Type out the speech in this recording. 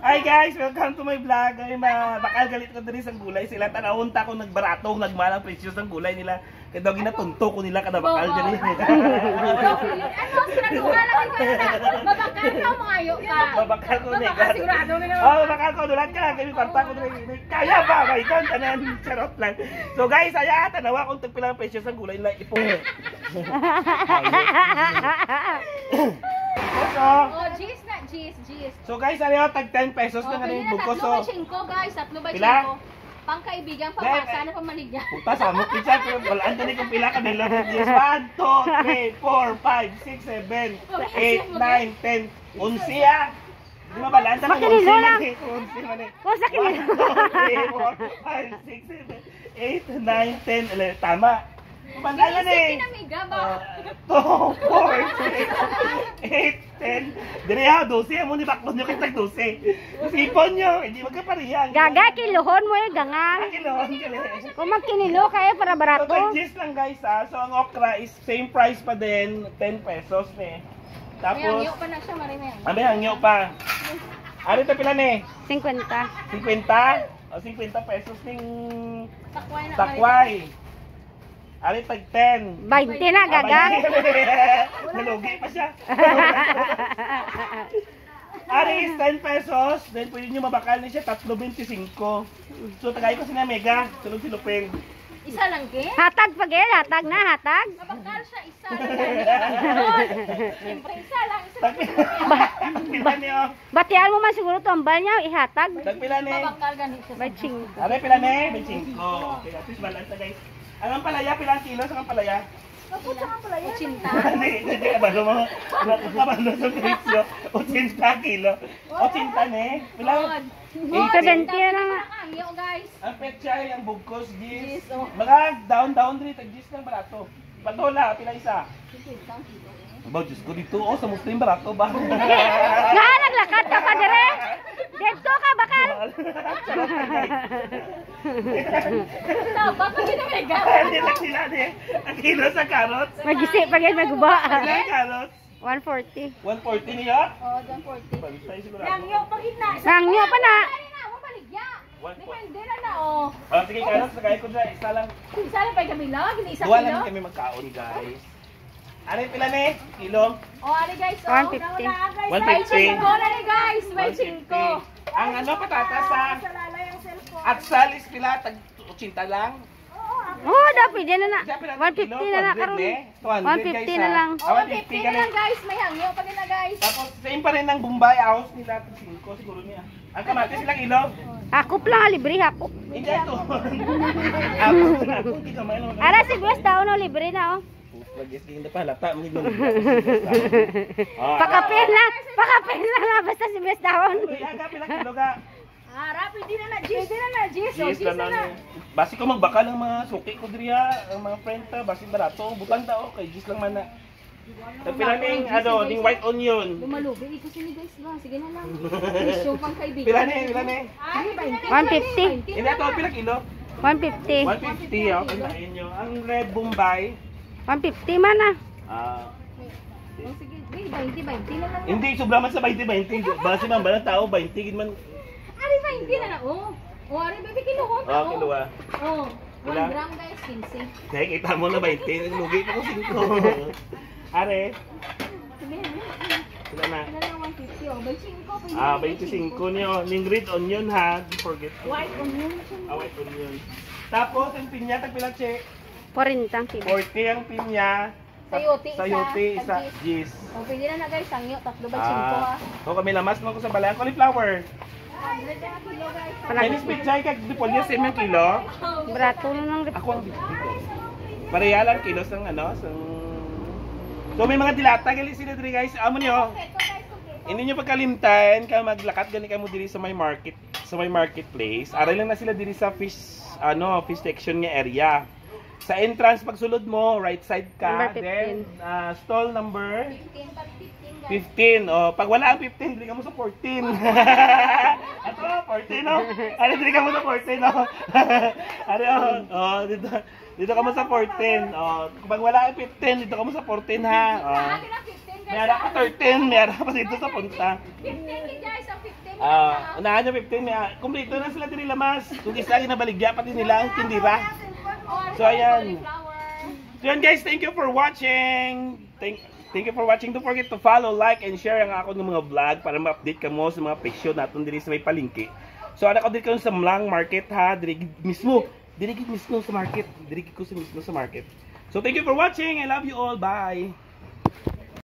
Hi guys, welcome to my vlog. Ay bakal galit ko diri sang gulay sila tanawon ta ko nagbaratong nagmalang presyo sang gulay nila. Kay daw ginatunto ko nila kada bakal diri. Ano sinaduha lang ka na. Babakal ka maayo ka. Babakal ko ni. Sigurado na naman. Oh, babakal ko dulat ka kay kwarta ko diri. Kaya ba may tanan charot lang. So guys, aya tanawa kung tagpilang presyo sang gulay nila ipo. Oh, G's na, G's. So guys, ano tag 10 pesos na ngayon bukos so. Guys, 3 by 5. Pila? Pangkaibigan, pamasa na pamaligya. Puta sa mo pizza pero wala tani kung pila ka nila. 1 2 3 4 5 6 7 8 9 10 11 ah. Di ba balansa ng 11 lang? 11 man eh. Wasa kinilo. 2 3 4 5 6 7 8 9 10 tama. Bandalan eh. 2 4 6 8 10. Dire ha 12 mo ni baklon nyo kitag 12. Sipon nyo, hindi magkaparihan. Gaga kilohon mo yung gangang. Kilohon. Kung magkinilo kayo para barato. So guys, lang guys ha. So ang okra is same price pa din, 10 pesos eh. Tapos may hangyo pa na siya, marimeng. May hangyo pa. Ano ito pila ni? 50. 50? O 50 pesos ning Takway na. takway. Ari tag 10. 20 na gagang. Nalugi pa siya. Ari is 10 pesos. Then pwede nyo mabakal niya siya 3.25. So tagay ko sina Mega. Sulong silupin. Isa lang ke? Hatag pag hatag na hatag. Mabakal siya isa. Siyempre isa lang. Pila niyo. Batian mo man siguro tambal niya ihatag. Tagpila ni. Mabakal ganit siya. Baching. Ari pila ni? 25. Okay, at least balance na guys. Ang palaya, pilang kilo sa palaya? Kaput sa palaya. 80. Hindi ka ba mo? Nakabalo sa presyo. 80 kilo. 80 ne? Pilang? 70 na nga. Hangyo guys. Ang petchay, ang bugkos, gis. Mga down rin, tag-gis lang barato. Patola, pila isa? Aba, Diyos ko dito. Oh, sa Muslim barato ba? Naglakad ka pa dire. Dito ka bakal. Baka ginamega. Hindi lang sila niya. Ang kilo sa carrots. Magisi pag maguba. Ilang carrots? 140. 140 niya? Oh, 140. Pantay sigurado. Hangyo pa gitna. Hangyo pa na. Depende na na oh. Oh, sige carrots, nagay ko dyan. Isa lang. Isa lang pa kami lang, gini isa Duwa kilo. lang kami magkaon, guys. Ano yung pila ni? Kilo? Oh, ano guys? 150. 150. Go na ni guys, may 5. Ang ano patatas ha? At salis pila, tag 80 lang. Oh, dapat pwede na na. 150 na na karon. 150 na lang. Oh, 150 na lang guys, may hangyo pa din na guys. Tapos same pa rin ng Bombay house nila, 5 siguro niya. Ang kamatis ilang kilo? Ako lang libre ako. Hindi ito. Ako, hindi ka may naman. Ara si West daw no libre na oh. Lagi hindi pa halata mo gino. Pakapin na basta si West daw. Aga pila kilo ka? Ara, pwede na na, Gis. Pwede na na, Gis. Yes, na. Basi ko magbaka ng mga suki ko diriya, ang mga friend ta, basi barato, butang tao kay Gis lang man na. Pila ning ano, ning white onion. Lumalubi ito sini guys, ba? Sige na lang. Presyo pang kaibigan. Pila ni? Ay, 150. 20. Hindi ito pila kilo? 150. 150 oh, kantain nyo. Ang red Bombay. 150 man ah. Oh, sige, 20 na lang. Hindi, sobra man sa 20-20. Base man ba ng tao, 20 gid man. Ari, 20 na na. Oh, ari, baby, kilohon. Kilo ah. Oh, 1 Ilan? gram guys, 15. Kaya kita mo na 20, lugi pa ko 5. Are, Sige na. sila na. Ano lang 150 oh, 25 25 pwede. niyo. Ning red onion ha, don't forget. White onion. White onion. Tapos, ang pinya, tagpila che. 40 ang kilo. 40 ang pinya. Sayote, isa. Gis. Oh, pwede na na guys, hangyo, 3 by 5 ah. O kami lamas mo ko sa balayang cauliflower. 100 na kilo guys. Chinese pichay kag dipolyo sa imong kilo. Brato na ng Ako ang dito. Pareha lang kilos ng ano, So may mga dilata gali sila diri guys. Amo niyo. Hindi niyo pagkalimtan ka maglakat gani kamo diri sa may marketplace. Aray lang na sila diri sa fish section nga area. Sa entrance pagsulod mo, right side ka, then stall number 15. Oh, pag wala ang 15, dili ka mo sa 14. Ato, 14 no. Ano dili ka mo sa 14 no. Ano, oh, dito ka mo sa 14. Oh, pag wala ang 15, dito ka mo sa 14 ha. Oh. Mayara pa 13, mayara pa dito sa punta. 15 guys, ang 15. Unahan niya 15, kumplito na sila din lamas. Kung isa ginabaligya pati nila ang tindira. So ayan. So yan guys, thank you for watching. Thank you for watching. Don't forget to follow, like, and share ang ako ng mga vlog para ma-update ka mo sa mga picture natin diri sa may palengke. So anak ko dito sa Mlang Market ha, diri mismo sa market. Diri ko sa mismo sa market. So thank you for watching. I love you all. Bye.